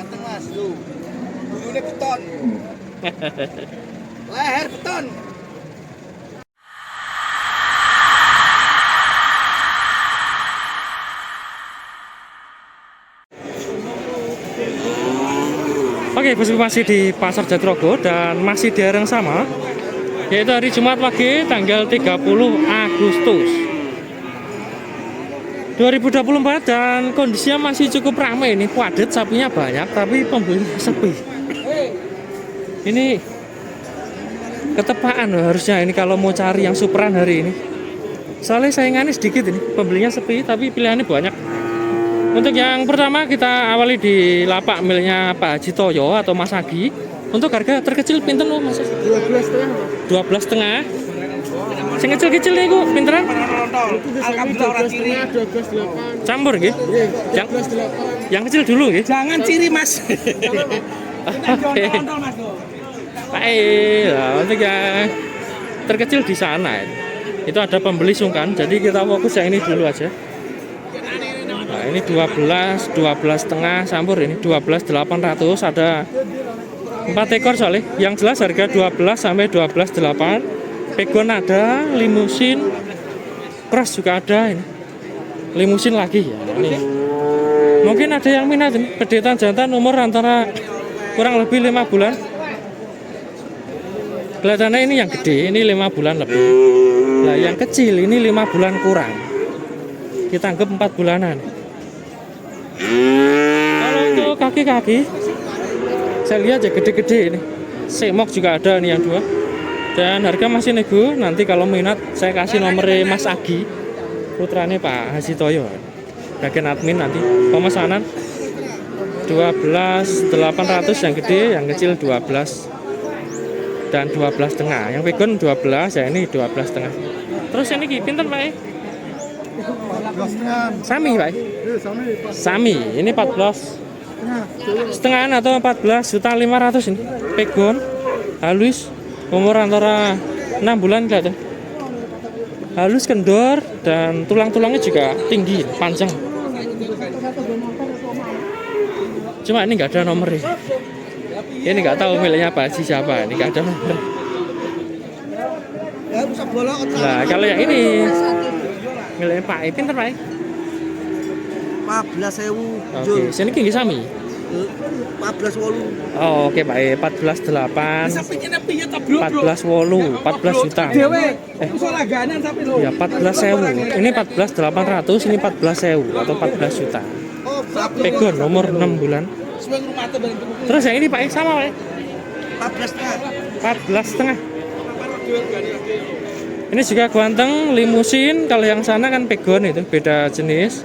ganteng mas, lu. Bulunya beton. Leher beton. Oke, bosku masih di Pasar Jatirogo dan masih di hari yang sama, yaitu hari Jumat pagi tanggal 30 Agustus 2024 dan kondisinya masih cukup ramai ini, padat, sapinya banyak tapi pembelinya sepi. Ini ketepaan loh harusnya ini kalau mau cari yang superan hari ini. Soalnya saingannya sedikit ini, pembelinya sepi tapi pilihannya banyak. Untuk yang pertama kita awali di lapak miliknya Pak Haji Toyo atau Mas Agi. Untuk harga terkecil pinten loh Mas? 12,5. Sing kecil-kecil nih kok pinteran? Campur nggih? Yang kecil dulu nggih. Jangan ciri mas. Oke. Baik, nah, untuk yang terkecil di sana itu ada pembeli sungkan. Jadi kita fokus yang ini dulu aja. Nah, ini 12,5 campur ini 12.800, ada 4 ekor soalnya. Yang jelas harga 12 sampai 12.800. Pegon ada, limusin, cross juga ada ini. Limusin lagi ya. Ini. Mungkin ada yang minat ini. Kedetan jantan umur antara kurang lebih 5 bulan. Kelihatannya ini yang gede, ini 5 bulan lebih. Nah, yang kecil ini 5 bulan kurang. Kita anggap 4 bulanan. Kalau untuk kaki-kaki, saya lihat ya gede-gede ini. Semok juga ada nih yang 2. Dan harga masih nego. Nanti kalau minat saya kasih nomornya Mas Agi, putranya Pak Haji Toyo. Bagian admin nanti pemesanan 12.800 yang gede, yang kecil 12 dan 12,5. Yang pegon 12 ya, ini 12,5. Terus ini pinten Pak? Sami Pak. Sami, ini 14,5 atau 14.500.000 ini. Pegon halus, umur antara 6 bulan kelihatan. Halus, kendor, dan tulang-tulangnya juga tinggi, panjang. Cuma ini nggak ada nomornya. Ini nggak tahu miliknya Pak Haji siapa, ini nggak ada nomor. Nah, kalau yang ini miliknya Pak E, pinter Pak E? 14.000. Oke, sini kini sami. 14.800. Oh, oke Pak E, 14,8. 14,8, 14 juta. Ya 14.000. Ini 14.800, ini 14.000 atau 14 juta. Pegon umur 6 bulan. Terus yang ini Pak E sama Pak E? 14,5. Ini juga ganteng, limusin. Kalau yang sana kan pegon, itu beda jenis.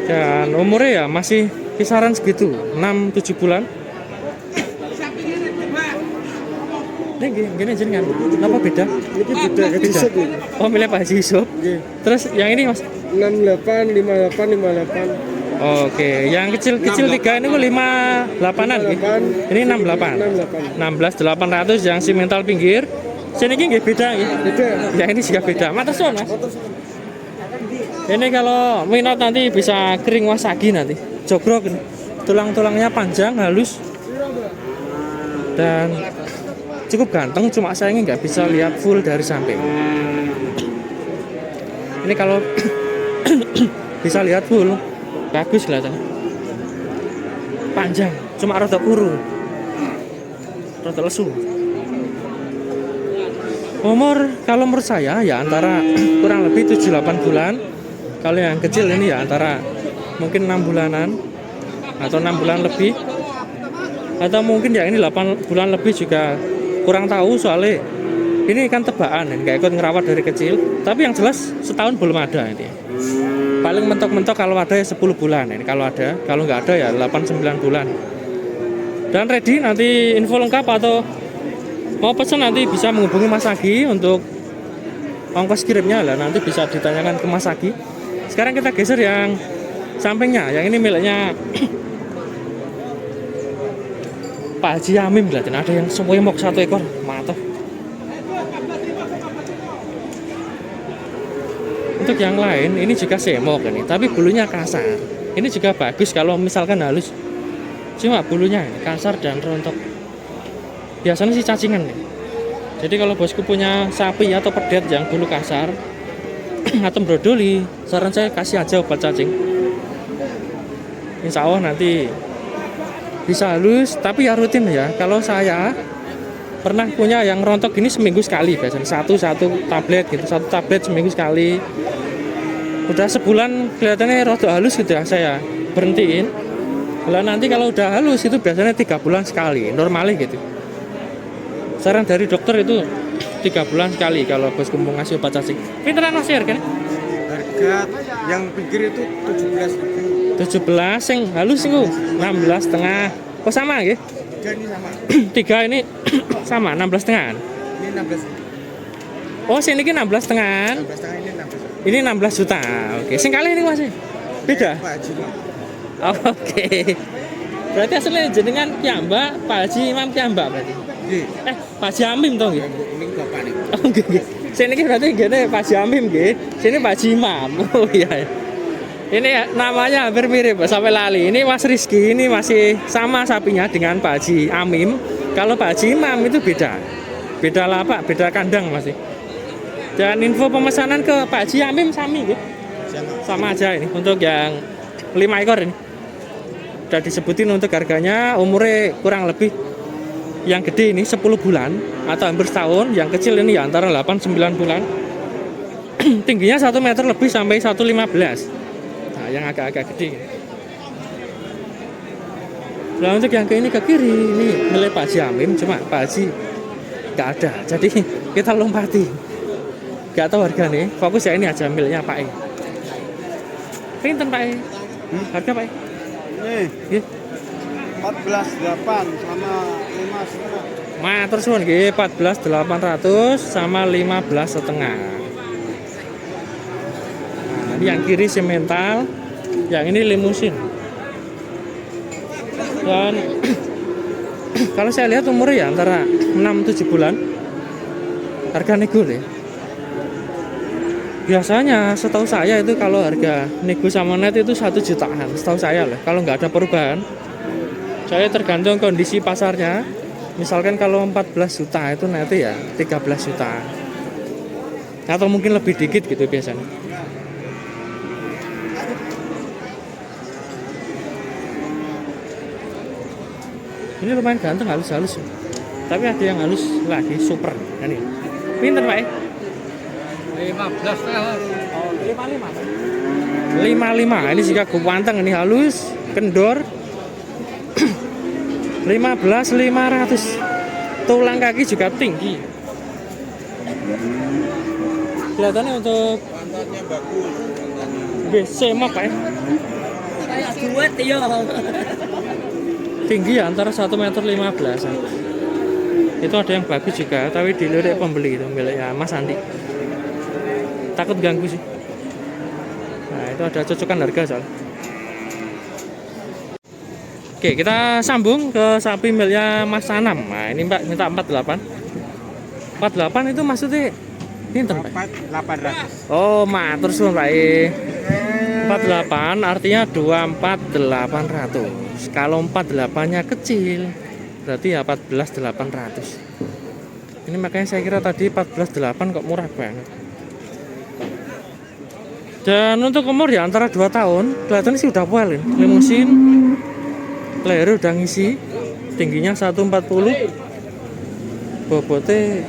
Dan umurnya ya masih kisaran segitu, 6-7 bulan. Ini gini jenengan, kenapa beda? Ini beda Yusuf. Oh, milih Pak Haji Yusuf. Terus yang ini Mas? 68, 58, 58. Oke, yang kecil-kecil 3 ini 58-an gitu. Ini 68. 16.800 yang simental pinggir. Sini ini beda ya. Beda. Ya ini juga beda. Mata son Mas. Ini kalau minat nanti bisa kering wasagi nanti. Jogrok ini. Tulang-tulangnya panjang, halus. Dan cukup ganteng, cuma saya ini nggak bisa lihat full dari samping. Ini kalau bisa lihat full, bagus kelihatan. Panjang, cuma rada kuru, rada lesu. Umur kalau menurut saya ya antara kurang lebih 7-8 bulan. Kalau yang kecil ini ya antara mungkin 6 bulanan atau 6 bulan lebih. Atau mungkin ya ini 8 bulan lebih juga kurang tahu, soalnya ini kan tebaan, nggak ikut ngerawat dari kecil. Tapi yang jelas setahun belum ada ini. Paling mentok-mentok kalau ada ya 10 bulan ini, kalau ada. Kalau nggak ada ya 8-9 bulan. Dan ready, nanti info lengkap atau mau pesan nanti bisa menghubungi Mas Agi untuk ongkos kirimnya lah, nanti bisa ditanyakan ke Mas Agi. Sekarang kita geser yang sampingnya, yang ini miliknya Pak Haji Amim. Ada yang semok 1 ekor, mantap. Untuk yang lain ini juga semok ini, tapi bulunya kasar. Ini juga bagus kalau misalkan halus. Cuma bulunya ini kasar dan rontok. Biasanya sih cacingan nih. Jadi kalau bosku punya sapi atau pedet yang bulu kasar atau brodoli, saran saya kasih aja obat cacing. Insya Allah nanti bisa halus, tapi ya rutin ya. Kalau saya pernah punya yang rontok ini seminggu sekali, biasanya satu tablet gitu, satu tablet seminggu sekali. Udah sebulan kelihatannya rada halus gitu ya, saya berhentiin. Kalau nanti kalau udah halus itu biasanya 3 bulan sekali, normalnya gitu. Saran dari dokter itu 3 bulan sekali kalau bosku mau ngasih obat cacing. Pinteran masih harganya? Harga yang pinggir itu 17.000. 17, yang halus itu 16,5. Oh sama ya? Tiga ini sama. 3 ini sama 16,5. Ini 16. Oh sini ini 16,5. 16 ini 16. Ini 16 juta. Oke, sing kali ini masih beda. Pak Haji. Oh, oke. Berarti aslinya jenengan piyambak, Pak Haji Imam piyambak berarti. Nggih. Pak Haji Amim toh nggih. Ini bapak nih. Oh nggih. Sini iki berarti gini Pak Haji Amim nggih. Sini Pak Haji Imam. Oh iya. Ini namanya hampir mirip sampai lali. Ini Mas Rizky, ini masih sama sapinya dengan Pak Haji Amim. Kalau Pak Haji Imam itu beda. Beda lapak, beda kandang masih. Dan info pemesanan ke Pak Haji Amim sami gitu. Sama aja ini untuk yang 5 ekor ini. Udah disebutin untuk harganya, umurnya kurang lebih yang gede ini 10 bulan atau hampir setahun, yang kecil ini ya antara 8-9 bulan. Tingginya 1 meter lebih sampai 1,15. Nah, yang agak-agak gede. Nah, untuk yang ini ke kiri ini milik Pak Haji Amim, cuma Pak Haji nggak ada. Jadi kita lompati. Gak tahu harganya, fokus ya ini aja miliknya Pak E. Pinten Pak E? Harga Pak E? Nih. 14.8 sama 5,5. Matur suwun nggih, 14.800 sama 15,5. Nah, ini yang kiri semental, yang ini limusin. Dan kalau saya lihat umurnya ya antara 6-7 bulan. Harga nego deh. Biasanya setahu saya itu kalau harga nego sama net itu 1 jutaan, setahu saya lah. Kalau nggak ada perubahan, saya tergantung kondisi pasarnya. Misalkan kalau 14 juta itu net ya 13 juta, atau mungkin lebih dikit gitu biasanya. Ini lumayan ganteng, halus-halus. Tapi ada yang halus lagi super. Ini pinter Pak 15 tahun. Oh, 55. 55. Ini jika ganteng, ini halus, kendor. 15.500. Tulang kaki juga tinggi. Kelihatannya untuk Pantatnya bagus. BC mah Pak ya. Kayak duet ya. Tinggi ya antara 1,15 meter. Itu ada yang bagus juga, tapi dilirik pembeli itu miliknya Mas Andi. Takut ganggu sih. Nah itu ada cocokan harga soal. Oke, kita sambung ke sapi miliknya Mas Anam. Nah ini Mbak minta 48. 48 itu maksudnya pinten Pak? 800. Oh matur suwun Pak. 48 artinya 24.800. Kalau 48 nya kecil berarti ya 14.800. Ini makanya saya kira tadi 14.800 kok murah banget. Dan untuk umur ya antara 2 tahun, kelihatan sih udah puel ini. Limusin, leher udah ngisi, tingginya 140, bobotnya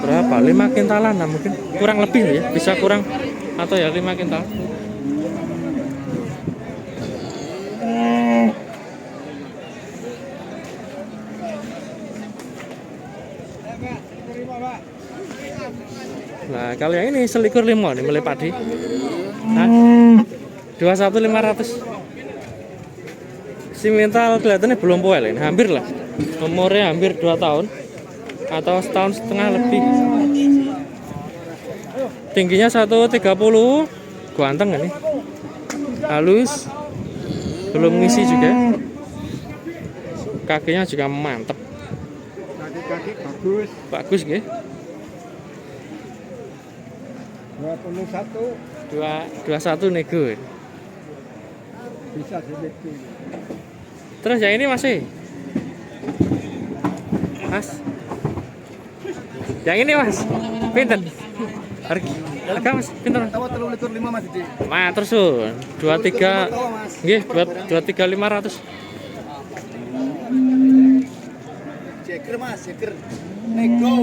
berapa? 5 kintalan nah mungkin, kurang lebih ya, bisa kurang atau ya 5 kintal. Nah kalau yang ini selikur limau nih milik Padi. Nah, 21.500. Si mental kelihatannya belum poel ini, hampir lah. Umurnya hampir 2 tahun atau setahun setengah lebih. Tingginya 130, ganteng ini. Halus, belum ngisi juga. Kakinya juga mantep. Kaki-kaki bagus. Bagus gitu. 21. 21 nego. Bisa DBT. Terus yang ini masih Mas. Yang ini Mas. Pinten? Harga Mas, pinten? Tawa 3,5 Mas iki. Matur suwun. 23 nggih, 23.500. Ceker Mas, ceker. Nego.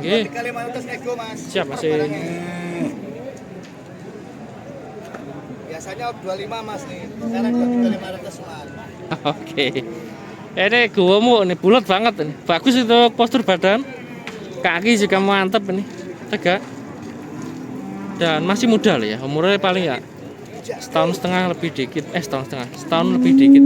Nggih. 3,500 nego Mas. Siap Mas. Biasanya 25 Mas nih. Sekarang 3,500 Mas. Oke. Ini guamu nih bulat banget ini. Bagus itu postur badan. Kaki juga mantap ini. Tegak. Dan masih muda loh ya. Umurnya paling ya setahun setengah lebih dikit. Setahun lebih dikit.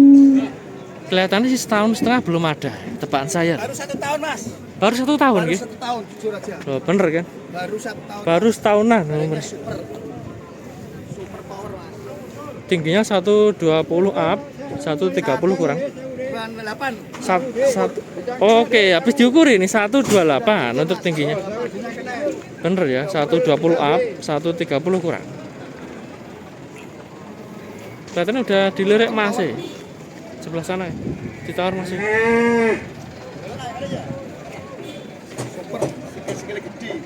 Kelihatannya sih setahun setengah belum ada. Tebakan saya. Baru 1 tahun Mas. Baru 1 tahun Baru gitu. 1 tahun jujur aja. Oh, bener kan? Baru 1 tahun. Baru setahunan. Badannya super. Super power Mas. Tingginya 120 up, 130 kurang. 98. Oke, habis diukuri nih 128 untuk tingginya. Bener ya, 120 up, 130 kurang. Kelihatannya udah dilirik masih. Sebelah sana ya. Ditawar masih. Super. Sikil-sikil gede.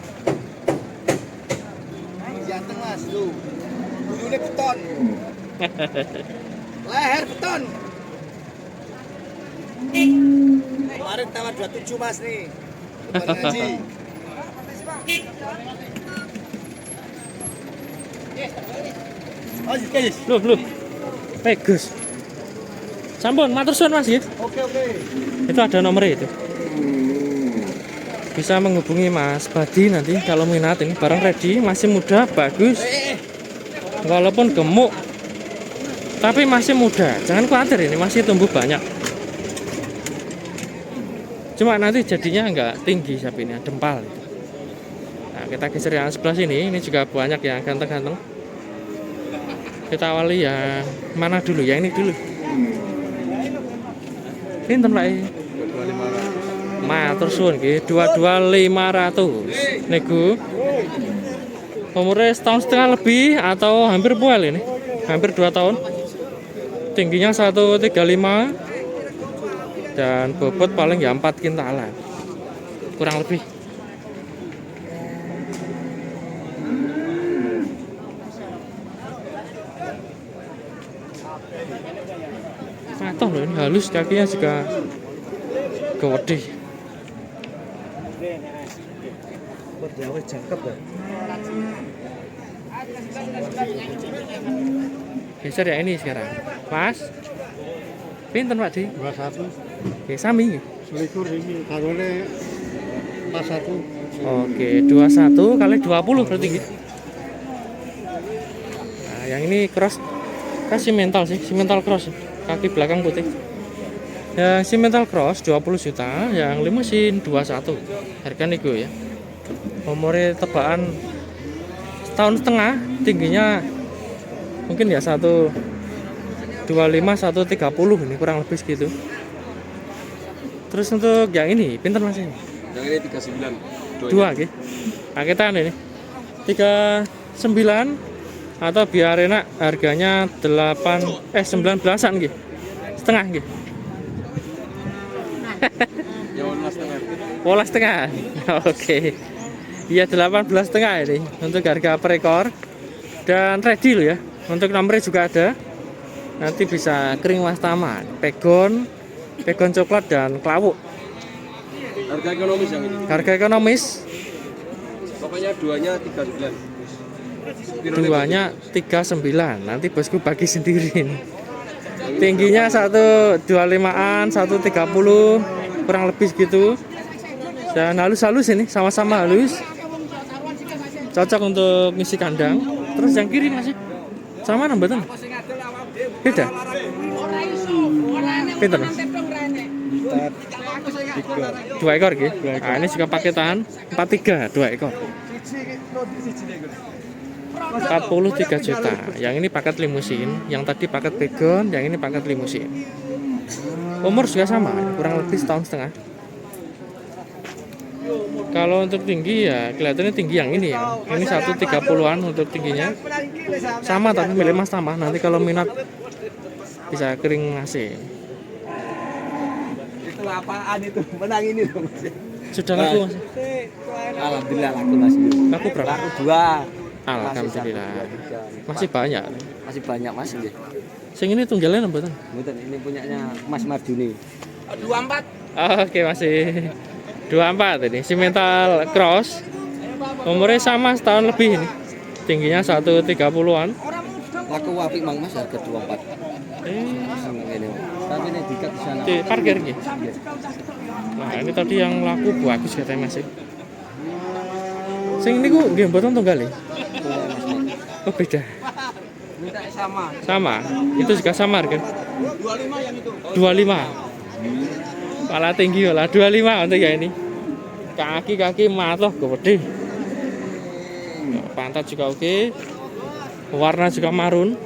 Ganteng Mas tuh. Bulunya beton. Leher beton. Kemarin tawar 27 Mas nih. Lebaran haji. Oh, guys. Loh. Pegus. Sampun, matur suwun Mas ya. Oke. Itu ada nomornya itu. Bisa menghubungi Mas Badi nanti kalau minat ini barang ready, masih muda, bagus. Walaupun gemuk tapi masih muda. Jangan khawatir ini masih tumbuh banyak. Cuma nanti jadinya nggak tinggi sapi ini, dempal. Nah, kita geser yang sebelah sini, ini juga banyak yang ganteng-ganteng. Kita awali yang mana dulu? Yang ini dulu. Pinten Pak? Matur suwun nggih, 22.500. Nego. Umurnya setahun setengah lebih atau hampir pual ini. Hampir 2 tahun. Tingginya 135 dan bobot paling ya 4 kintalan. Kurang lebih. Matoh loh, ini halus, kakinya juga gede. Berjauh cakep ya. Geser ya ini sekarang. Mas. Pinten Pak Di? 21. Oke, sami. Selikur ini kagone pas 1. Oke, 21 kali 20 berarti gitu. Nah, yang ini cross simental sih, simental cross. Kaki belakang putih. Yang simental cross 20 juta, yang limusin 21. Harga nego ya. Umurnya tebakan setahun setengah, tingginya mungkin ya 125 130 ini kurang lebih segitu. Terus untuk yang ini pinter Mas ini? Yang ini 39. Dua gitu. Nah, kita ini 39 atau biar enak harganya 19-an gitu. Setengah gitu. Ya 18,5. 18,5. Oke. Iya 18,5 ini untuk harga per ekor. Dan ready loh ya. Untuk nomornya juga ada. Nanti bisa kering Mas Taman, pegon coklat dan kelawuk. Harga ekonomis yang ini. Harga ekonomis. Pokoknya duanya 39. Duanya 39. Nanti bosku bagi sendiri ini. Tingginya 125-an, 130 kurang lebih segitu. Dan halus-halus ini, sama-sama halus. Cocok untuk ngisi kandang. Terus yang kiri masih sama nambahan. Beda. Pinter. 2 ekor gitu. Nah, ini juga paketan 43, 2 ekor. 43 juta. Yang ini paket limusin, yang tadi paket pegon, yang ini paket limusin. Umur juga sama, kurang lebih setahun setengah. Kalau untuk tinggi ya kelihatannya tinggi yang ini ya. Ini 130-an untuk tingginya. Sama tapi milih Mas Tamah. Nanti kalau minat bisa kering nasi. Itu apaan itu? Menang ini loh Mas. Sudah laku Mas? Alhamdulillah laku Mas. Laku berapa? Laku 2. Alhamdulillah. Masih banyak. Masih banyak Mas nggih. Sing ini tunggalnya mboten? Mboten ini punyanya Mas Marjuni. 24. Oke, masih 24 ini. Simental cross. Umurnya sama setahun lebih ini. Tingginya 130-an. Laku apik Mang Mas harga 24. Seneng ini. Tapi ini dikat di sana. Di parkir nggih. Nah, ini tadi yang laku bagus katanya Mas. Sing niku nggih mboten tunggal ya? Oh, beda. Minta sama. Sama. Itu juga sama kan? 25 yang itu. 25. Malah tinggi malah 25 untuk ya ini. Kaki matoh gede. Pantat juga oke. Warna juga marun.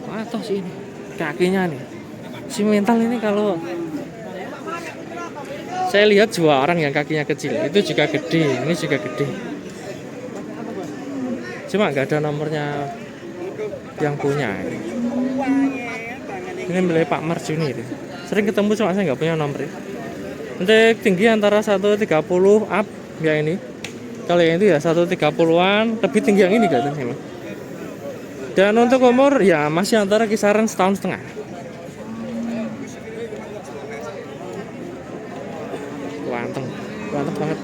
Matoh sih ini. Kakinya nih. Si mental ini kalau saya lihat dua orang yang kakinya kecil itu juga gede, ini juga gede. Cuma nggak ada nomornya yang punya. Ini milik Pak Marjuni itu. Sering ketemu cuma saya nggak punya nomor. Untuk tinggi antara 130 up ya ini. Kalau yang itu ya 130-an, lebih tinggi yang ini katanya. Dan untuk umur ya masih antara kisaran setahun setengah. Ganteng banget.